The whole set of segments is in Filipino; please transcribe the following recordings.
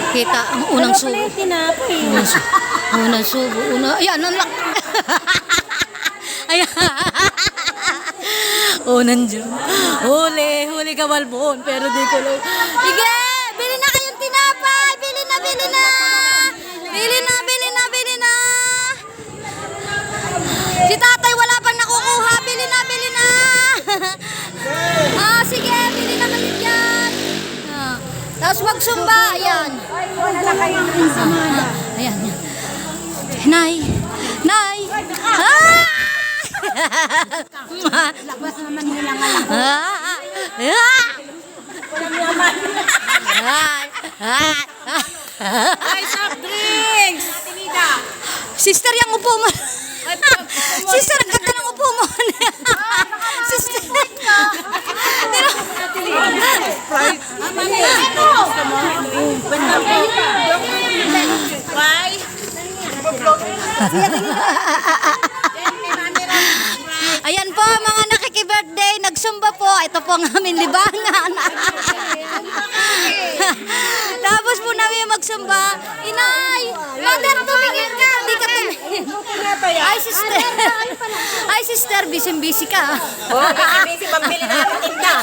Kita ang unang subo. Unang subo. Ayan, ang laki. Ayan. Unang subo. Huli ka, Balbon. Pero di ko lang. Sige, bili na kayong tinapay. Bili na. Bili na. Si tatay wala pang nakukuha. Bili na. Sige, bili na kami dyan. Tapos wag sumba. Ayan. Ayan. Nay. Labas naman nila nga lang. Ay, soft drinks! Sister, yung upo mo. Sister, ang ganda ng upo mo. Sister. Ayan po, mga nakiki-birthday, nagsumba po. Ito po ang aming libangan. Tapos po namin magsumba. Inay! Mother, tumingin ka! Hindi ka tumingin. Ay, sister, busy ka. Busy, pambili na natin tinda.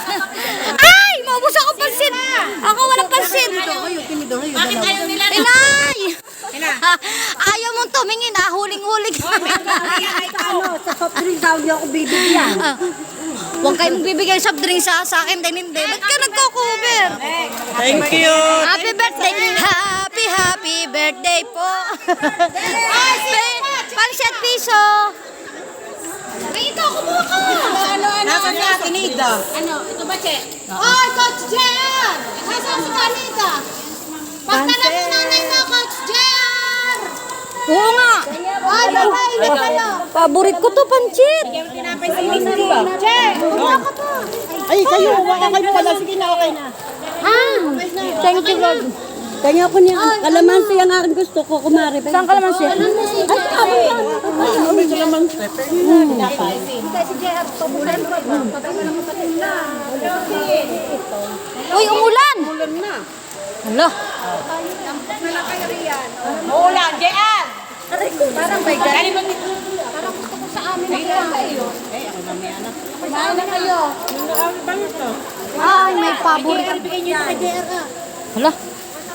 Ay! Maubos ako pansin. Ako walang pansin. Bakit ayaw nila na? Inay! Ayaw mong tumingin, huling-huling. Sa soft drinks daw niyo ako bibigyan. Huwag kayong bibigay soft drink sa akin, din hindi. Ba't ka nagko-cover? Thank you. Happy birthday! Happy birthday po! Pang-set piso! Ay, ito, kumuha ka! Nasaan si Ate Nida? Ito ba, Che? Oy, Coach Jen! Nasaan si Kanita? Pagtala mo nanay mo, Coach Jen! Oo nga! Ay, babae kayo! Paborit ko to, panchit! Tinapay si Misty. Che! Kumuha ka pa! Ay, kayo. Okay pala. Sige na, okay na. Thank you, Lord. Kanya ko niya. Kalamansi ang akin gusto ko. Kumari. Saan kalamansi? Ay, tama yan. May kalamansi. Uy, umulan! Ulan na. Hala! Ulan, JR! Parang may gani. Kumain na kayo. Ay, may paborit. Bigay niyo sa JR. Hala!